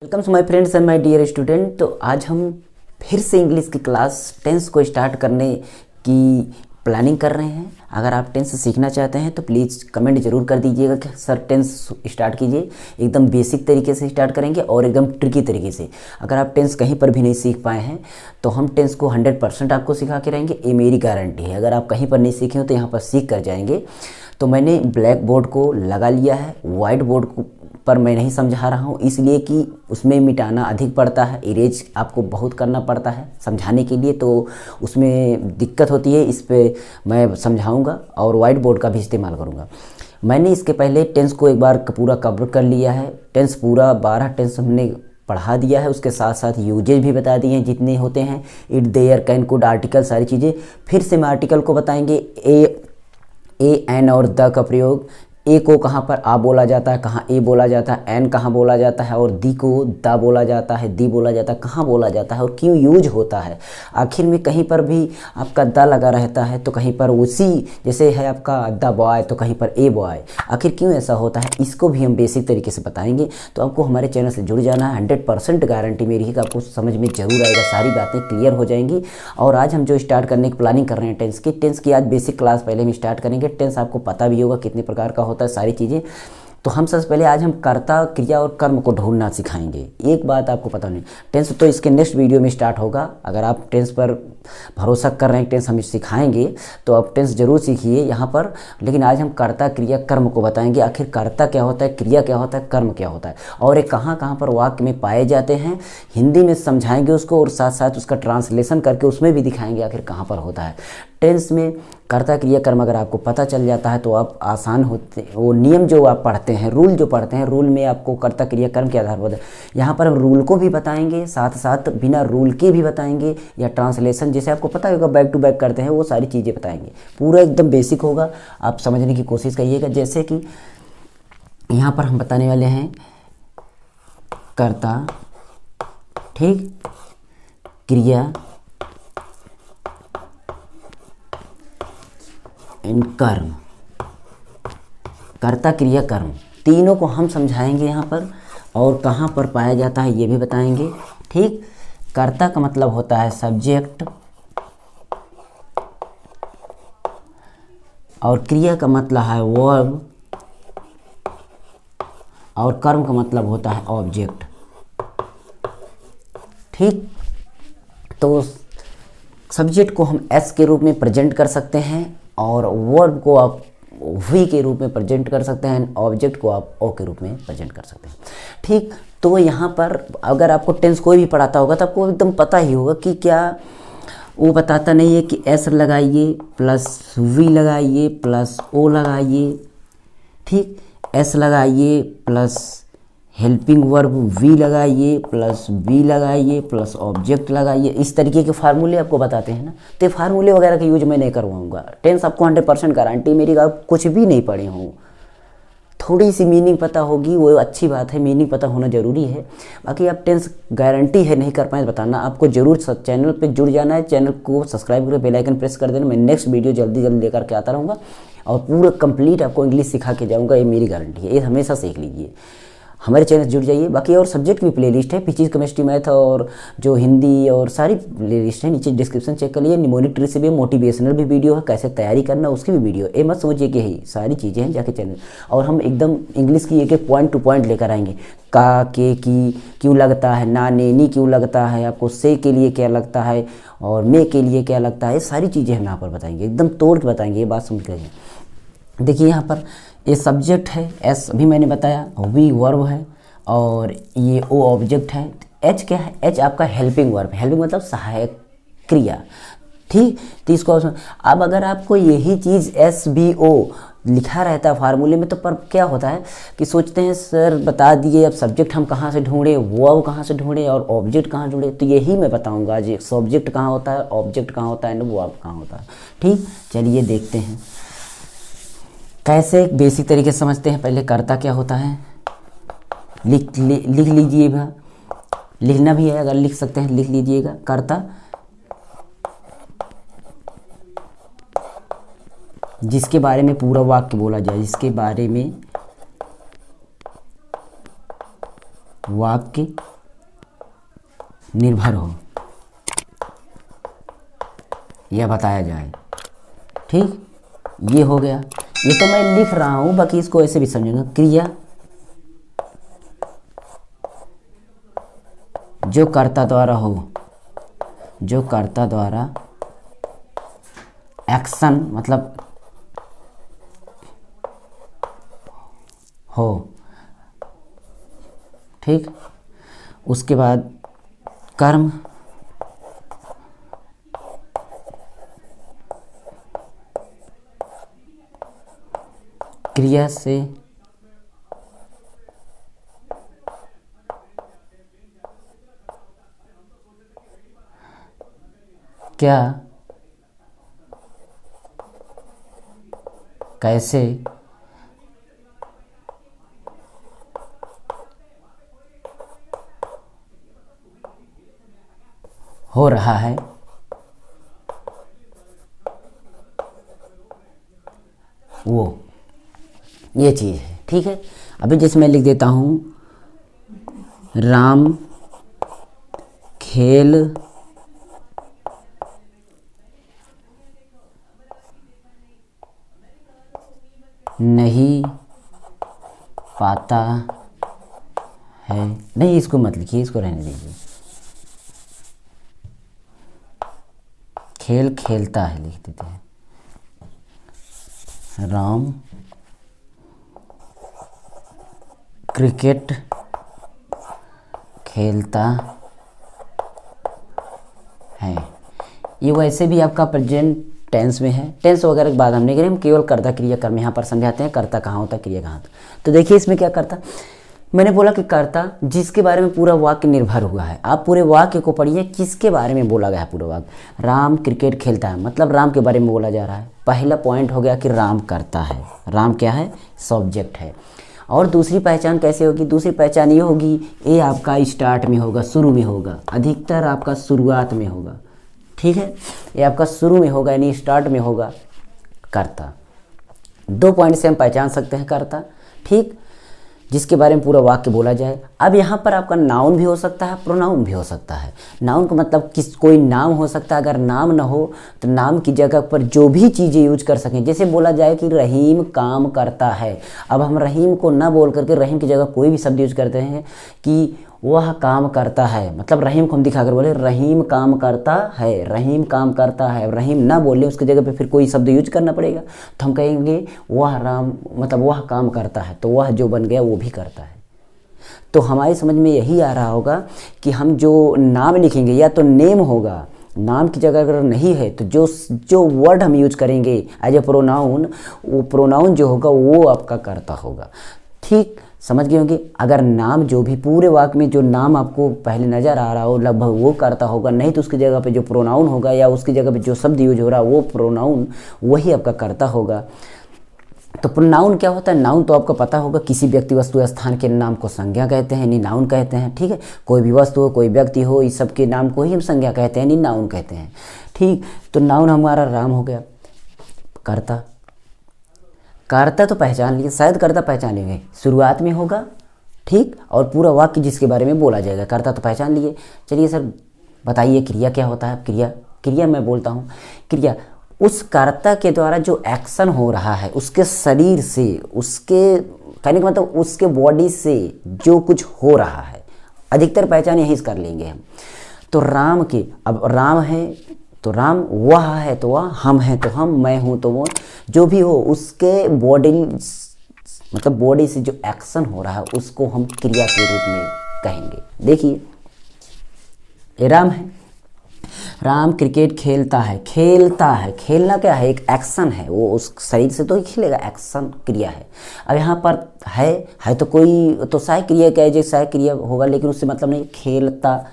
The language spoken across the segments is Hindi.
Welcome to my friends and my dear student. तो आज हम फिर से इंग्लिश की क्लास टेंस को स्टार्ट करने की प्लानिंग कर रहे हैं। अगर आप टेंस सीखना चाहते हैं तो प्लीज़ कमेंट जरूर कर दीजिएगा कि सर टेंस स्टार्ट कीजिए। एकदम बेसिक तरीके से स्टार्ट करेंगे और एकदम ट्रिकी तरीके से। अगर आप टेंस कहीं पर भी नहीं सीख पाए हैं तो हम टेंस को 100% आपको सिखा के रहेंगे, ये मेरी गारंटी है। अगर आप कहीं पर नहीं सीखे हो तो यहाँ पर सीख कर जाएंगे। तो मैंने ब्लैक बोर्ड को लगा लिया है, वाइट बोर्ड को पर मैं नहीं समझा रहा हूँ, इसलिए कि उसमें मिटाना अधिक पड़ता है, इरेज आपको बहुत करना पड़ता है समझाने के लिए, तो उसमें दिक्कत होती है। इस पे मैं समझाऊंगा और वाइट बोर्ड का भी इस्तेमाल करूंगा। मैंने इसके पहले टेंस को एक बार पूरा कवर कर लिया है। टेंस पूरा 12 टेंस हमने पढ़ा दिया है, उसके साथ साथ यूजेज भी बता दिए हैं जितने होते हैं, it, there, can, could, article, सारी चीज़ें। फिर से मैं आर्टिकल को बताएंगे, ए एन और द का प्रयोग। ए को कहाँ पर आ बोला जाता है, कहाँ ए बोला जाता है, एन कहाँ बोला जाता है, और दी को द बोला जाता है, दी बोला जाता है, कहाँ बोला जाता है और क्यों यूज होता है। आखिर में कहीं पर भी आपका द लगा रहता है तो कहीं पर उसी, जैसे है आपका द बॉय तो कहीं पर ए बॉय, आखिर क्यों ऐसा होता है इसको भी हम बेसिक तरीके से बताएंगे। तो आपको हमारे चैनल से जुड़ जाना है। 100% गारंटी मेरी है कि आपको समझ में जरूर आएगा, सारी बातें क्लियर हो जाएंगी। और आज हम जो स्टार्ट करने की प्लानिंग कर रहे हैं टेंस की आज बेसिक क्लास पहले हम स्टार्ट करेंगे। टेंस आपको पता भी होगा कितने प्रकार का होता है, सारी चीज़ें। तो हम सबसे पहले आज हम कर्ता, क्रिया और कर्म को ढूंढना सिखाएंगे। एक बात आपको पता नहीं, टेंस तो इसके नेक्स्ट वीडियो में स्टार्ट होगा। अगर आप टेंस पर भरोसा कर रहे हैं टेंस हम सिखाएंगे तो आप टेंस जरूर सीखिए यहाँ पर। लेकिन आज हम कर्ता, क्रिया, कर्म को बताएंगे। आखिर कर्ता क्या होता है, क्रिया क्या होता है, कर्म क्या होता है और ये कहाँ कहाँ पर वाक्य में पाए जाते हैं, हिंदी में समझाएंगे उसको और साथ साथ उसका ट्रांसलेशन करके उसमें भी दिखाएंगे आखिर कहाँ पर होता है। टेंस में कर्ता, क्रिया, कर्म अगर आपको पता चल जाता है तो आप आसान होते, वो नियम जो आप पढ़ते हैं, रूल जो पढ़ते हैं, रूल में आपको कर्ता, क्रिया, कर्म के आधार पर यहाँ पर हम रूल को भी बताएंगे, साथ साथ बिना रूल के भी बताएंगे, या ट्रांसलेशन जैसे आपको पता होगा बैक टू बैक करते हैं, वो सारी चीज़ें बताएंगे। पूरा एकदम बेसिक होगा, आप समझने की कोशिश करिएगा। जैसे कि यहाँ पर हम बताने वाले हैं कर्ता, ठीक, क्रिया एंड कर्म। कर्ता, क्रिया, कर्म तीनों को हम समझाएंगे यहाँ पर, और कहाँ पर पाया जाता है ये भी बताएंगे, ठीक। कर्ता का मतलब होता है सब्जेक्ट, और क्रिया का मतलब है वर्ब, और कर्म का मतलब होता है ऑब्जेक्ट, ठीक। तो सब्जेक्ट को हम एस के रूप में प्रेजेंट कर सकते हैं, और वर्ब को आप वी के रूप में प्रेजेंट कर सकते हैं, ऑब्जेक्ट को आप ओ के रूप में प्रेजेंट कर सकते हैं, ठीक। तो यहाँ पर अगर आपको टेंस कोई भी पढ़ाता होगा तो आपको एकदम पता ही होगा कि क्या वो बताता नहीं है कि एस लगाइए प्लस वी लगाइए प्लस ओ लगाइए, ठीक, एस लगाइए प्लस हेल्पिंग वर्ब वी लगाइए प्लस बी लगाइए प्लस ऑब्जेक्ट लगाइए, इस तरीके के फार्मूले आपको बताते हैं ना। तो फार्मूले वगैरह का यूज मैं नहीं करवाऊंगा। टेंस आपको 100% गारंटी मेरी, आप कुछ भी नहीं पढ़े हों, थोड़ी सी मीनिंग पता होगी वो अच्छी बात है, मीनिंग पता होना ज़रूरी है। बाकी आप टेंस गारंटी है नहीं कर पाए बताना, आपको जरूर चैनल पे जुड़ जाना है, चैनल को सब्सक्राइब करके बेल आइकन प्रेस कर देना। मैं नेक्स्ट वीडियो जल्दी जल्दी लेकर के आता रहूँगा और पूरा कंप्लीट आपको इंग्लिश सिखा के जाऊँगा, ये मेरी गारंटी है। ये हमेशा सीख लीजिए, हमारे चैनल से जुड़ जाइए। बाकी और सब्जेक्ट की प्लेलिस्ट है, फिजिक्स, केमिस्ट्री, मैथ और जो हिंदी और सारी प्लेलिस्ट है, नीचे डिस्क्रिप्शन चेक कर लिए। निमोनिक से भी मोटिवेशनल भी वीडियो है, कैसे तैयारी करना उसकी भी वीडियो। ये मत समझिए कि यही सारी चीज़ें हैं जाके चैनल। और हम एकदम इंग्लिश की एक एक पॉइंट टू पॉइंट लेकर आएंगे। का, के, की क्यों लगता है, ना, ने, नी क्यों लगता है, आपको से के लिए क्या लगता है और मे के लिए क्या लगता है, ये सारी चीज़ें हम यहाँ पर बताएंगे, एकदम तोड़ के बताएंगे। ये बात समझ लीजिए। देखिए यहाँ पर ये सब्जेक्ट है, एस अभी मैंने बताया, वी वर्ब है और ये ओ ऑब्जेक्ट है। एच क्या है, एच आपका हेल्पिंग वर्ब, हेल्पिंग मतलब सहायक क्रिया, ठीक। तो इसको अब अगर आपको यही चीज़ एस बी ओ लिखा रहता है फार्मूले में तो पर क्या होता है कि सोचते हैं सर बता दिए अब सब्जेक्ट हम कहाँ से ढूंढे, वर्ब कहाँ से ढूंढे और ऑब्जेक्ट कहाँ ढूंढे। तो यही मैं बताऊंगा आज, सब्जेक्ट कहाँ होता है, ऑब्जेक्ट कहाँ होता है, वर्ब कहाँ होता है, ठीक। चलिए देखते हैं कैसे बेसिक तरीके से समझते हैं। पहले कर्ता क्या होता है लिख लीजिएगा, लिखना भी है अगर लिख सकते हैं लिख लीजिएगा। कर्ता जिसके बारे में पूरा वाक्य बोला जाए, जिसके बारे में वाक्य निर्भर हो, यह बताया जाए। ठीक, ये हो गया। ये तो मैं लिख रहा हूं, बाकी इसको ऐसे भी समझेंगे। क्रिया जो कर्ता द्वारा हो, जो कर्ता द्वारा एक्शन मतलब हो। ठीक, उसके बाद कर्म क्रिया से क्या कैसे हो रहा है, वो ये चीज़ है। ठीक है, अभी जैसे मैं लिख देता हूँ, राम खेल नहीं पाता है। नहीं, इसको मत लिखिए, इसको रहने दीजिए। खेल खेलता है लिख देते हैं। राम क्रिकेट खेलता है। ये वैसे भी आपका प्रेजेंट टेंस में है। टेंस वगैरह की बात हम नहीं करें, हम केवल कर्ता क्रिया कर्म यहाँ पर समझाते हैं। कर्ता कहाँ होता है, क्रिया कहाँ होता है। तो देखिए इसमें क्या करता, मैंने बोला कि कर्ता जिसके बारे में पूरा वाक्य निर्भर हुआ है। आप पूरे वाक्य को पढ़िए, किसके बारे में बोला गया है पूरा वाक्य। राम क्रिकेट खेलता है, मतलब राम के बारे में बोला जा रहा है। पहला पॉइंट हो गया कि राम करता है। राम क्या है, सब्जेक्ट है। और दूसरी पहचान कैसे होगी, दूसरी पहचान ये होगी, ये आपका स्टार्ट में होगा, शुरू में होगा, अधिकतर आपका शुरुआत में होगा। ठीक है, ये आपका शुरू में होगा, यानी स्टार्ट में होगा कर्ता। 2 पॉइंट से हम पहचान सकते हैं कर्ता। ठीक, जिसके बारे में पूरा वाक्य बोला जाए। अब यहाँ पर आपका नाउन भी हो सकता है, प्रोनाउन भी हो सकता है। नाउन का मतलब कोई नाम हो सकता है। अगर नाम ना हो तो नाम की जगह पर जो भी चीज़ें यूज कर सकें। जैसे बोला जाए कि रहीम काम करता है, अब हम रहीम को ना बोल करके रहीम की जगह कोई भी शब्द यूज करते हैं कि वह काम करता है, मतलब रहीम को हम दिखा कर बोले रहीम काम करता है, रहीम काम करता है। रहीम ना बोले, उसकी जगह पे फिर कोई शब्द यूज करना पड़ेगा, तो हम कहेंगे वह राम, मतलब वह काम करता है, तो वह जो बन गया वो भी करता है। तो हमारी समझ में यही आ रहा होगा कि हम जो नाम लिखेंगे या तो नेम होगा, नाम की जगह अगर नहीं है तो जो वर्ड हम यूज करेंगे एज ए प्रोनाउन, वो प्रोनाउन जो होगा वो आपका कर्ता होगा। ठीक, समझ गए होंगे। अगर नाम जो भी पूरे वाक्य में जो नाम आपको पहले नज़र आ रहा हो लगभग वो करता होगा, नहीं तो उसकी जगह पे जो प्रोनाउन होगा या उसकी जगह पे जो शब्द यूज हो रहा है वो प्रोनाउन वही आपका करता होगा। तो प्रोनाउन क्या होता है, नाउन तो आपको पता होगा, किसी व्यक्ति वस्तु स्थान के नाम को संज्ञा कहते हैं, यानी नाउन कहते हैं। ठीक है, कोई भी वस्तु हो, कोई व्यक्ति हो, इस सब के नाम को ही हम संज्ञा कहते हैं, यानी नाउन कहते हैं। ठीक, तो नाउन हमारा राम हो गया। कर्ता, कर्ता तो पहचान लिए, शायद कर्ता पहचान लेंगे, शुरुआत में होगा। ठीक, और पूरा वाक्य जिसके बारे में बोला जाएगा, कर्ता तो पहचान लिए। चलिए सर बताइए क्रिया क्या होता है। क्रिया मैं बोलता हूँ, क्रिया उस कर्ता के द्वारा जो एक्शन हो रहा है, उसके शरीर से, उसके कहने का मतलब उसके बॉडी से जो कुछ हो रहा है, अधिकतर पहचान यही कर लेंगे हम। तो राम के, अब राम है तो राम, वह है तो वह, हम हैं तो हम, मैं हूँ तो वो, जो भी हो उसके बॉडी, मतलब बॉडी से जो एक्शन हो रहा है उसको हम क्रिया के रूप में कहेंगे। देखिए ये राम है, राम क्रिकेट खेलता है। खेलता है, खेलना क्या है, एक एक्शन है, वो उस शरीर से तो ही खेलेगा, एक्शन क्रिया है। अब यहाँ पर है तो कोई तो सहायक क्रिया क्या है, जैसे सहायक क्रिया होगा, लेकिन उससे मतलब नहीं। खेलता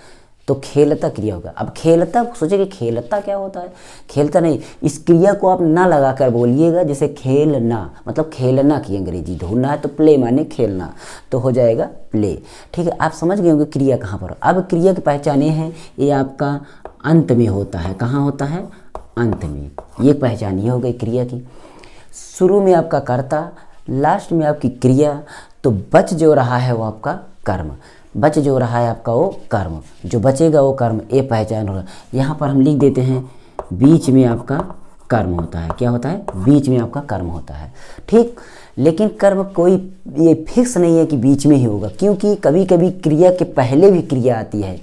तो खेलता क्रिया होगा। अब खेलता, सोचे कि खेलता क्या होता है, खेलता नहीं, इस क्रिया को आप ना लगा कर बोलिएगा। जैसे खेलना मतलब खेलना की अंग्रेजी ढूंढना है तो प्ले माने खेलना, तो हो जाएगा प्ले। ठीक है, आप समझ गए होंगे क्रिया कहाँ पर। अब क्रिया की पहचान ये है, ये आपका अंत में होता है। कहाँ होता है, अंत में। ये पहचान ये हो गई क्रिया की। शुरू में आपका कर्ता, लास्ट में आपकी क्रिया, तो बच जो रहा है वो आपका कर्म। बच जो रहा है आपका वो कर्म, जो बचेगा वो कर्म, ये पहचान होगा। यहाँ पर हम लिख देते हैं बीच में आपका कर्म होता है। क्या होता है? बीच में आपका कर्म होता है। ठीक, लेकिन कर्म कोई ये फिक्स नहीं है कि बीच में ही होगा, क्योंकि कभी कभी क्रिया के पहले भी क्रिया आती है।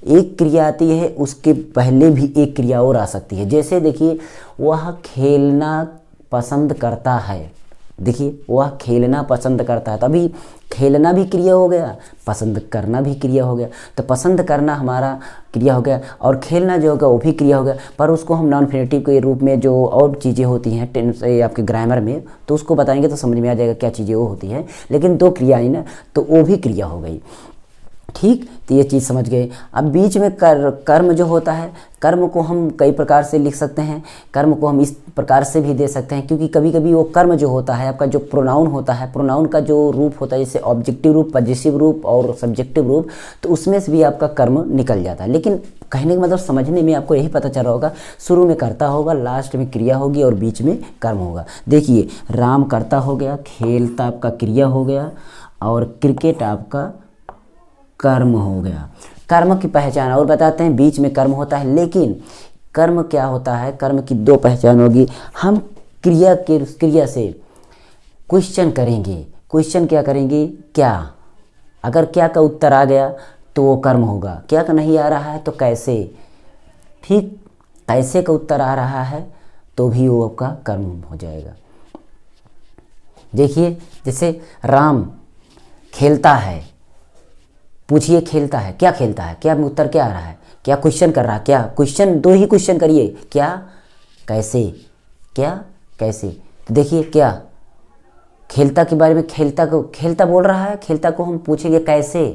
एक क्रिया आती है, उसके पहले भी एक क्रिया और आ सकती है। जैसे देखिए, वह खेलना पसंद करता है। देखिए, वह खेलना पसंद करता है, तभी खेलना भी क्रिया हो गया, पसंद करना भी क्रिया हो गया। तो पसंद करना हमारा क्रिया हो गया और खेलना जो होगा वो भी क्रिया हो गया। पर उसको हम नॉन इन्फिनेटिव के रूप में जो और चीज़ें होती हैं टेंस आपके ग्रामर में, तो उसको बताएंगे तो समझ में आ जाएगा क्या चीज़ें वो होती हैं। लेकिन दो क्रिया आई ना, तो वो भी क्रिया हो गई। ठीक, तो ये चीज़ समझ गए। अब बीच में कर्म जो होता है, कर्म को हम कई प्रकार से लिख सकते हैं। कर्म को हम इस प्रकार से भी दे सकते हैं, क्योंकि कभी कभी वो कर्म जो होता है आपका, जो प्रोनाउन होता है, प्रोनाउन का जो रूप होता है, जैसे ऑब्जेक्टिव रूप, पजेसिव रूप और सब्जेक्टिव रूप, तो उसमें से भी आपका कर्म निकल जाता है। लेकिन कहने का मतलब समझने में आपको यही पता चल रहा होगा, शुरू में कर्ता होगा, लास्ट में क्रिया होगी और बीच में कर्म होगा। देखिए, राम कर्ता हो गया, खेलता आपका क्रिया हो गया और क्रिकेट आपका कर्म हो गया। कर्म की पहचान और बताते हैं, बीच में कर्म होता है। लेकिन कर्म क्या होता है, कर्म की दो पहचान होगी। हम क्रिया से क्वेश्चन करेंगे। क्वेश्चन क्या करेंगे? क्या। अगर क्या का उत्तर आ गया तो वो कर्म होगा, क्या का नहीं आ रहा है तो कैसे। ठीक, कैसे का उत्तर आ रहा है तो भी वो आपका कर्म हो जाएगा। देखिए, जैसे राम खेलता है, पूछिए खेलता है, क्या खेलता है, क्या में उत्तर क्या आ रहा है, क्या क्वेश्चन कर रहा है, क्या क्वेश्चन, दो ही क्वेश्चन करिए, क्या कैसे, क्या कैसे। तो देखिए, क्या खेलता के बारे में, खेलता को खेलता बोल रहा है, खेलता को हम पूछेंगे कैसे,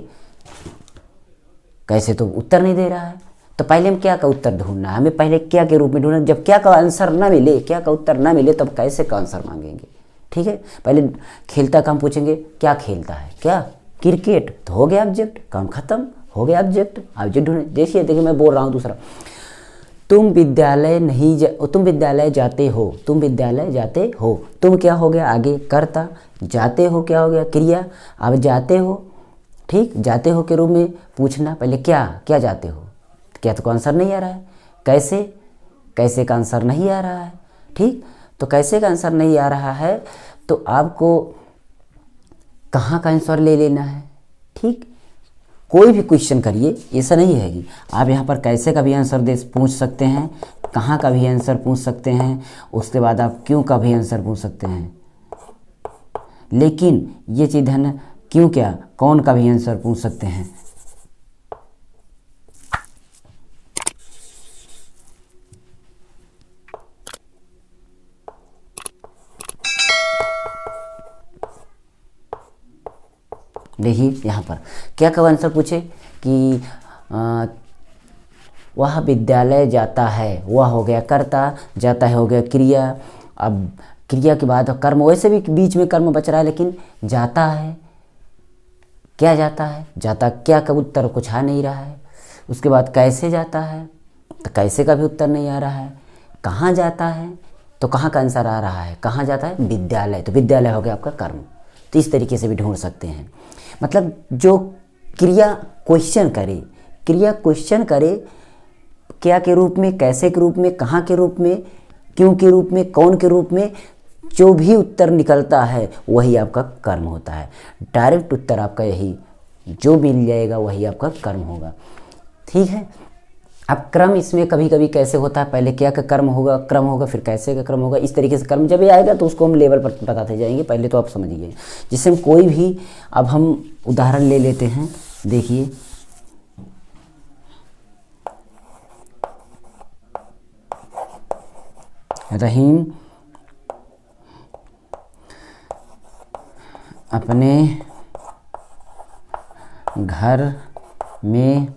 कैसे तो उत्तर नहीं दे रहा है। तो पहले हम क्या का उत्तर ढूंढना है, हमें पहले क्या के रूप में ढूंढना। जब क्या का आंसर ना मिले, क्या का उत्तर ना मिले, तब कैसे का आंसर मांगेंगे। ठीक है, पहले खेलता का हम पूछेंगे क्या खेलता है, क्या क्रिकेट, तो हो गया ऑब्जेक्ट, काम खत्म, हो गया ऑब्जेक्ट। ऑब्जेक्ट ढूंढे। देखिए मैं बोल रहा हूँ दूसरा, तुम विद्यालय जाते हो, तुम विद्यालय जाते हो, तुम क्या हो गया आगे कर्ता, जाते हो क्या हो गया क्रिया। अब जाते हो, ठीक, जाते हो के रूप में पूछना, पहले क्या जाते हो, क्या तो आंसर नहीं आ रहा है, कैसे का आंसर नहीं आ रहा है। ठीक, तो कैसे का आंसर नहीं आ रहा है तो आपको कहाँ का आंसर ले लेना है। ठीक, कोई भी क्वेश्चन करिए, ऐसा नहीं है कि आप यहाँ पर कैसे का भी आंसर पूछ सकते हैं, कहाँ का भी आंसर पूछ सकते हैं, उसके बाद आप क्यों का भी आंसर पूछ सकते हैं। लेकिन ये चीज़ है ना, क्यों क्या, कौन का भी आंसर पूछ सकते हैं। देखिए यहाँ पर क्या का आंसर पूछे कि वह विद्यालय जाता है, वह हो गया कर्ता, जाता है हो गया क्रिया। अब क्रिया के बाद कर्म, वैसे भी बीच में कर्म बच रहा है, लेकिन जाता है, क्या जाता है, जाता क्या का उत्तर कुछ आ नहीं रहा है। उसके बाद कैसे जाता है, तो कैसे का भी उत्तर नहीं आ रहा है। कहाँ जाता है, तो कहाँ का आंसर आ रहा है, कहाँ जाता है विद्यालय, तो विद्यालय हो गया आपका कर्म। तो इस तरीके से भी ढूंढ सकते हैं। मतलब जो क्रिया क्वेश्चन करे, क्रिया क्वेश्चन करे, क्या के रूप में, कैसे के रूप में, कहाँ के रूप में, क्यों के रूप में, कौन के रूप में, जो भी उत्तर निकलता है वही आपका कर्म होता है। डायरेक्ट उत्तर आपका यही जो मिल जाएगा वही आपका कर्म होगा। ठीक है, अब क्रम इसमें कभी कभी कैसे होता है, पहले क्या का कर्म होगा, क्रम होगा, फिर कैसे का क्रम होगा। इस तरीके से कर्म जब ये आएगा तो उसको हम लेवल पर बताते जाएंगे, पहले तो आप समझिए। जिससे हम कोई भी, अब हम उदाहरण ले लेते हैं। देखिए, रहीम अपने घर में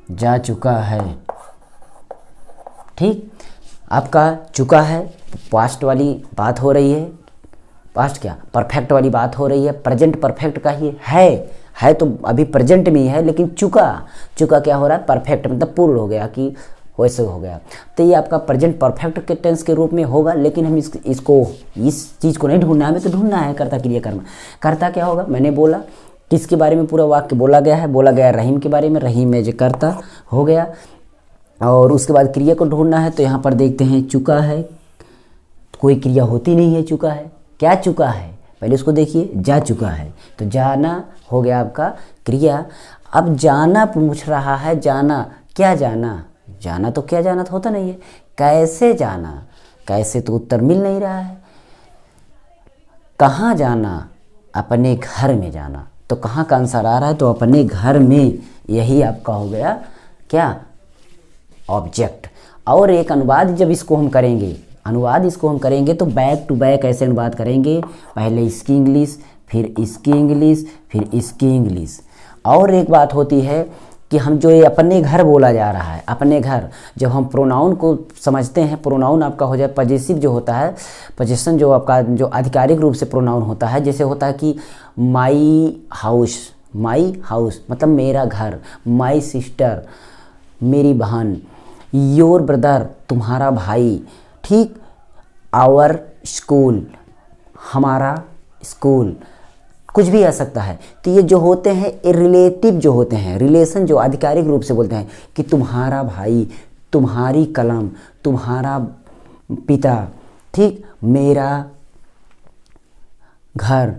जा चुका है। ठीक, आपका चुका है, पास्ट वाली बात हो रही है, पास्ट क्या परफेक्ट वाली बात हो रही है, प्रेजेंट परफेक्ट का ही है तो अभी प्रेजेंट में ही है, लेकिन चुका क्या हो रहा है, परफेक्ट मतलब पूर्ण हो गया कि वैसे हो गया। तो ये आपका प्रेजेंट परफेक्ट के टेंस के रूप में होगा, लेकिन हम इसको इस चीज़ को नहीं ढूंढना है, हमें तो ढूंढना है कर्ता क्रिया कर्म। कर्ता क्या होगा, मैंने बोला किसके बारे में पूरा वाक्य बोला गया है, बोला गया रहीम के बारे में, रहीम में जो कर्ता हो गया। और उसके बाद क्रिया को ढूंढना है, तो यहाँ पर देखते हैं चुका है, कोई क्रिया होती नहीं है, चुका है, क्या चुका है, पहले उसको देखिए, जा चुका है, तो जाना हो गया आपका क्रिया। अब जाना पूछ रहा है, जाना क्या जाना, जाना तो क्या जाना तो होता नहीं है, कैसे जाना, कैसे तो उत्तर मिल नहीं रहा है। कहाँ जाना, अपने घर में जाना, तो कहाँ का आंसर आ रहा है, तो अपने घर में, यही आपका हो गया क्या, ऑब्जेक्ट। और एक अनुवाद जब इसको हम करेंगे, अनुवाद इसको हम करेंगे तो बैक टू बैक ऐसे अनुवाद करेंगे, पहले इसकी इंग्लिश, फिर इसकी इंग्लिश, फिर इसकी इंग्लिश। और एक बात होती है कि हम जो ये अपने घर बोला जा रहा है, अपने घर, जब हम प्रोनाउन को समझते हैं, प्रोनाउन आपका हो जाए पजेसिव जो होता है, पजेशन जो आपका जो आधिकारिक रूप से प्रोनाउन होता है, जैसे होता है कि माई हाउस, माई हाउस मतलब मेरा घर, माई सिस्टर मेरी बहन, योर ब्रदर तुम्हारा भाई, ठीक, आवर स्कूल हमारा स्कूल, कुछ भी आ सकता है। तो ये जो होते हैं ये रिलेटिव जो होते हैं, रिलेशन जो आधिकारिक रूप से बोलते हैं कि तुम्हारा भाई, तुम्हारी कलम, तुम्हारा पिता, ठीक, मेरा घर,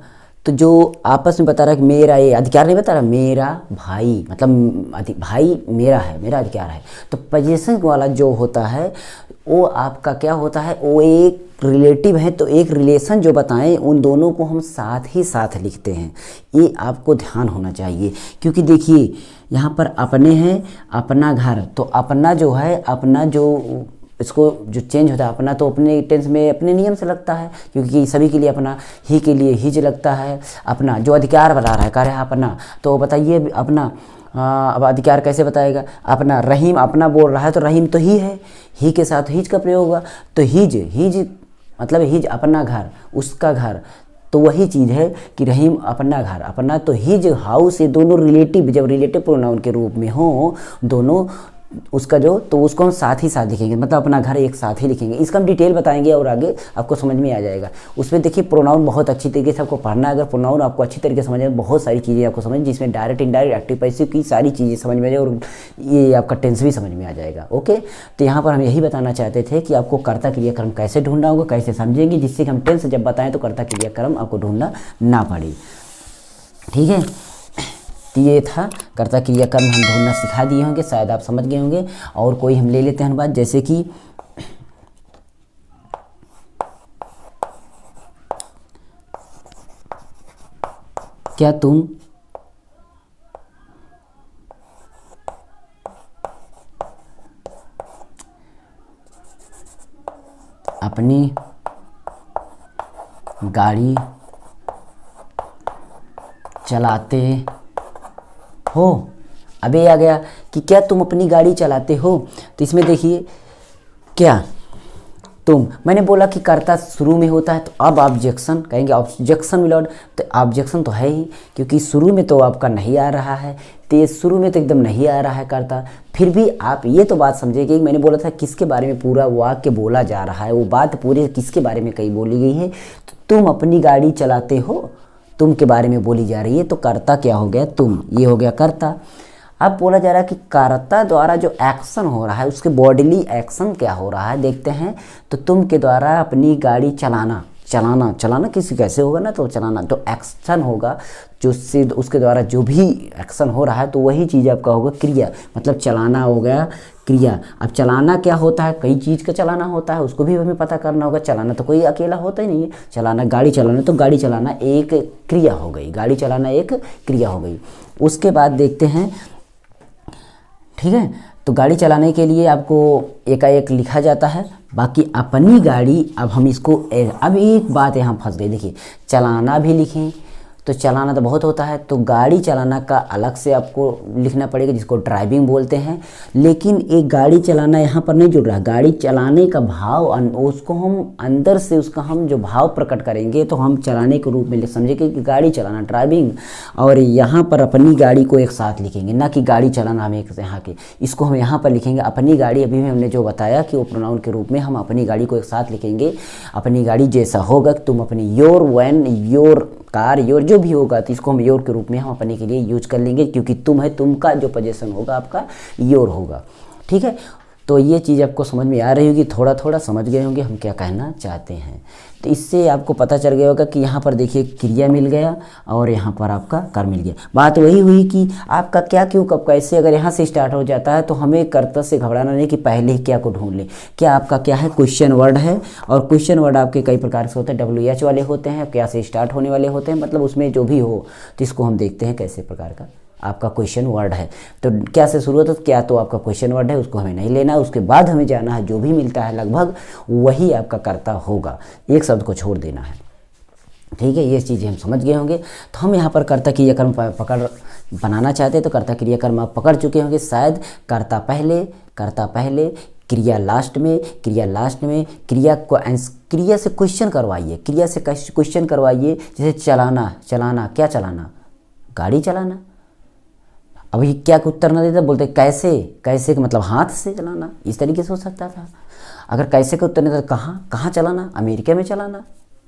तो जो आपस में बता रहा है कि मेरा, ये अधिकार नहीं बता रहा, मेरा भाई मतलब भाई मेरा है, मेरा अधिकार है। तो पोजीशन वाला जो होता है वो आपका क्या होता है, वो एक रिलेटिव है, तो एक रिलेशन जो बताएं उन दोनों को हम साथ ही साथ लिखते हैं, ये आपको ध्यान होना चाहिए। क्योंकि देखिए यहाँ पर अपने हैं, अपना घर, तो अपना जो है, अपना जो इसको जो चेंज होता है, अपना तो अपने टेंस में अपने नियम से लगता है, क्योंकि सभी के लिए अपना, ही के लिए हिज लगता है। अपना जो अधिकार बता रहा है, कह रहा है अपना, तो बताइए अपना, अब अधिकार कैसे बताएगा, अपना, रहीम अपना बोल रहा है तो रहीम तो ही है, ही के साथ हिज का प्रयोग होगा, तो हिज, हिज मतलब हिज अपना घर, उसका घर, तो वही चीज़ है कि रहीम अपना घर, अपना तो हिज हाउस, ये दोनों रिलेटिव, जब रिलेटिव प्रोनाउन के रूप में हो दोनों, उसका जो, तो उसको हम साथ ही साथ लिखेंगे, मतलब अपना घर एक साथ ही लिखेंगे। इसका हम डिटेल बताएंगे और आगे आपको समझ में आ जाएगा। उसमें देखिए प्रोनाउन बहुत अच्छी तरीके से आपको पढ़ना है। अगर प्रोनाउन आपको अच्छी तरीके से समझ में, बहुत सारी चीज़ें आपको समझ, जिसमें डायरेक्ट इंडायरेक्ट एक्टिव पैसिव की सारी चीज़ें समझ में आ जाए और ये आपका टेंस भी समझ में आ जाएगा। ओके, तो यहाँ पर हम यही बताना चाहते थे कि आपको कर्ता क्रियाक्रम कैसे ढूंढना होगा, कैसे समझेंगे, जिससे कि हम टेंस जब बताएं तो कर्ता क्रियाक्रम आपको ढूंढना ना पड़े। ठीक है, तो ये था कर्ता क्रियाक्रम हम ढूंढना सिखा दिए होंगे, शायद आप समझ गए होंगे। और कोई हम ले लेते हैं बात, जैसे कि क्या तुम अपनी गाड़ी चलाते हो। अबे आ गया कि क्या तुम अपनी गाड़ी चलाते हो, तो इसमें देखिए क्या तुम, मैंने बोला कि कर्ता शुरू में होता है, तो अब ऑब्जेक्शन कहेंगे, ऑब्जेक्शन मिलॉर्ड, तो ऑब्जेक्शन तो है ही, क्योंकि शुरू में तो आपका नहीं आ रहा है, तो ये शुरू में तो एकदम नहीं आ रहा है कर्ता। फिर भी आप ये तो बात समझिए, मैंने बोला था किसके बारे में पूरा वाक्य बोला जा रहा है, वो बात पूरी किसके बारे में कहीं बोली गई है, तो तुम अपनी गाड़ी चलाते हो, तुम के बारे में बोली जा रही है, तो कर्ता क्या हो गया, तुम, ये हो गया कर्ता। अब बोला जा रहा है कि कर्ता द्वारा जो एक्शन हो रहा है उसके बॉडीली एक्शन क्या हो रहा है, देखते हैं। तो तुम के द्वारा अपनी गाड़ी चलाना, चलाना, चलाना किसी कैसे होगा ना, तो चलाना तो एक्शन होगा, जो उससे उसके द्वारा जो भी एक्शन हो रहा है, तो वही चीज़ आपका होगा क्रिया, मतलब चलाना हो गया क्रिया। अब चलाना क्या होता है, कई चीज़ का चलाना होता है, उसको भी हमें पता करना होगा। चलाना तो कोई अकेला होता ही नहीं है, चलाना गाड़ी चलाना, तो गाड़ी चलाना एक क्रिया हो गई, गाड़ी चलाना एक क्रिया हो गई। उसके बाद देखते हैं, ठीक है, तो गाड़ी चलाने के लिए आपको एकाएक लिखा जाता है, बाकी अपनी गाड़ी, अब हम इसको, अब एक बात यहाँ फंस गई, देखिए चलाना भी लिखें तो चलाना तो बहुत होता है, तो गाड़ी चलाना का अलग से आपको लिखना पड़ेगा, जिसको ड्राइविंग बोलते हैं। लेकिन एक गाड़ी चलाना यहाँ पर नहीं जुड़ रहा, गाड़ी चलाने का भाव उसको हम अंदर से उसका हम जो भाव प्रकट करेंगे तो हम चलाने के रूप में समझेंगे कि गाड़ी चलाना ड्राइविंग, और यहाँ पर अपनी गाड़ी को एक साथ लिखेंगे, ना कि गाड़ी चलाना हम एक यहाँ के, इसको हम यहाँ पर लिखेंगे अपनी गाड़ी। अभी भी हमने जो बताया कि वो प्रोनाउन के रूप में हम अपनी गाड़ी को एक साथ लिखेंगे। अपनी गाड़ी जैसा होगा तुम अपनी, your van, your car, your जो भी होगा तो इसको हम योर के रूप में हम अपने के लिए यूज कर लेंगे, क्योंकि तुम है, तुम का जो पोजीशन होगा आपका योर होगा। ठीक है, तो ये चीज़ आपको समझ में आ रही होगी, थोड़ा थोड़ा समझ गए होंगे हम क्या कहना चाहते हैं। तो इससे आपको पता चल गया होगा कि यहाँ पर देखिए क्रिया मिल गया और यहाँ पर आपका कर्म मिल गया। बात वही हुई कि आपका क्या, क्यों, कब, कैसे अगर यहाँ से स्टार्ट हो जाता है तो हमें कर्ता से घबराना नहीं कि पहले ही क्या को ढूंढ लें। क्या आपका क्या है, क्वेश्चन वर्ड है, और क्वेश्चन वर्ड आपके कई प्रकार से होते हैं, WH वाले होते हैं, क्या से स्टार्ट होने वाले होते हैं, मतलब उसमें जो भी हो, तो इसको हम देखते हैं कैसे प्रकार का आपका क्वेश्चन वर्ड है। तो क्या से शुरू होता है, क्या तो आपका क्वेश्चन वर्ड है, उसको हमें नहीं लेना, उसके बाद हमें जाना है जो भी मिलता है लगभग वही आपका कर्ता होगा, एक शब्द को छोड़ देना है। ठीक है, ये चीज़ें हम समझ गए होंगे। तो हम यहाँ पर कर्ता क्रियाकर्म पकड़ बनाना चाहते हैं, तो कर्ता क्रियाकर्म आप पकड़ चुके होंगे शायद। कर्ता पहले, क्रिया लास्ट में, क्रिया से क्वेश्चन करवाइए, जैसे चलाना, क्या चलाना, गाड़ी चलाना। अभी क्या का उत्तर न देता, बोलते कैसे का मतलब हाथ से चलाना, इस तरीके से हो सकता था। अगर कैसे का उत्तर नहीं देता, कहाँ चलाना, अमेरिका में चलाना,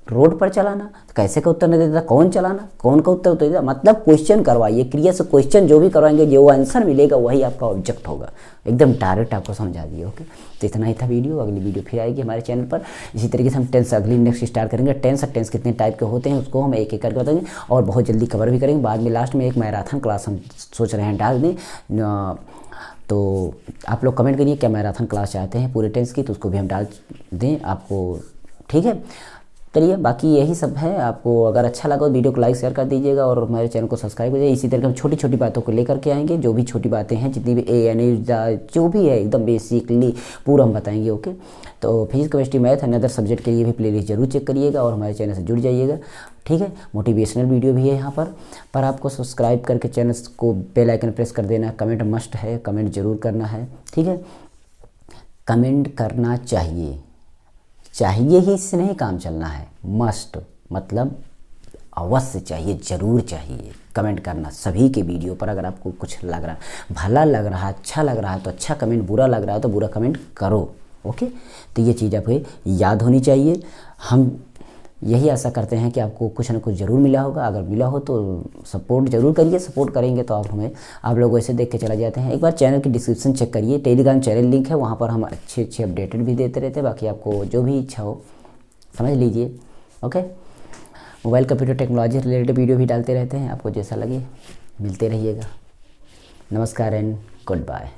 रोड पर चलाना, तो कैसे का उत्तर नहीं देता, कौन चलाना, कौन का उत्तर देता, मतलब क्वेश्चन करवाइए। क्रिया से क्वेश्चन जो भी करवाएंगे, जो आंसर मिलेगा वही आपका ऑब्जेक्ट होगा। एकदम डायरेक्ट आपको समझा दिए। ओके, तो इतना ही था वीडियो। अगली वीडियो फिर आएगी हमारे चैनल पर। इसी तरीके से हम टेंस अगली नेक्स्ट स्टार्ट करेंगे। टेंस कितने टाइप के होते हैं उसको हम एक एक करके बताएंगे और बहुत जल्दी कवर भी करेंगे। बाद में लास्ट में एक मैराथन क्लास हम सोच रहे हैं डाल दें। तो आप लोग कमेंट करिए क्या मैराथन क्लास चाहते हैं पूरे टेंस की, तो उसको भी हम डाल दें आपको। ठीक है, चलिए बाकी यही सब है। आपको अगर अच्छा लगा तो वीडियो को लाइक शेयर कर दीजिएगा और हमारे चैनल को सब्सक्राइब कीजिए। इसी तरह हम छोटी छोटी बातों को लेकर के आएंगे, जो भी छोटी बातें हैं, जितनी भी जो भी है एकदम बेसिकली पूरा हम बताएंगे। ओके, तो physics, chemistry, math another subject के लिए भी प्लेलिस्ट जरूर चेक करिएगा और हमारे चैनल से जुड़ जाइएगा। ठीक है, मोटिवेशनल वीडियो भी है यहाँ पर आपको सब्सक्राइब करके चैनल को बेल आइकन प्रेस कर देना। कमेंट मस्ट है, कमेंट जरूर करना है। ठीक है, कमेंट करना चाहिए ही, इससे नहीं काम चलना है। मस्ट मतलब अवश्य चाहिए, जरूर चाहिए कमेंट करना सभी के वीडियो पर। अगर आपको कुछ लग रहा, भला लग रहा, अच्छा लग रहा है तो अच्छा कमेंट, बुरा लग रहा है तो बुरा कमेंट करो। ओके, तो ये चीज़ आपको याद होनी चाहिए। हम यही आशा करते हैं कि आपको कुछ ना कुछ ज़रूर मिला होगा। अगर मिला हो तो सपोर्ट जरूर करिए, सपोर्ट करेंगे तो आप लोग ऐसे देख के चला जाते हैं। एक बार चैनल की डिस्क्रिप्शन चेक करिए, टेलीग्राम चैनल लिंक है, वहाँ पर हम अच्छे अपडेटेड भी देते रहते हैं। बाकी आपको जो भी इच्छा हो समझ लीजिए। Okay, mobile computer technology related video भी डालते रहते हैं, आपको जैसा लगे मिलते रहिएगा। नमस्कार एंड गुड बाय।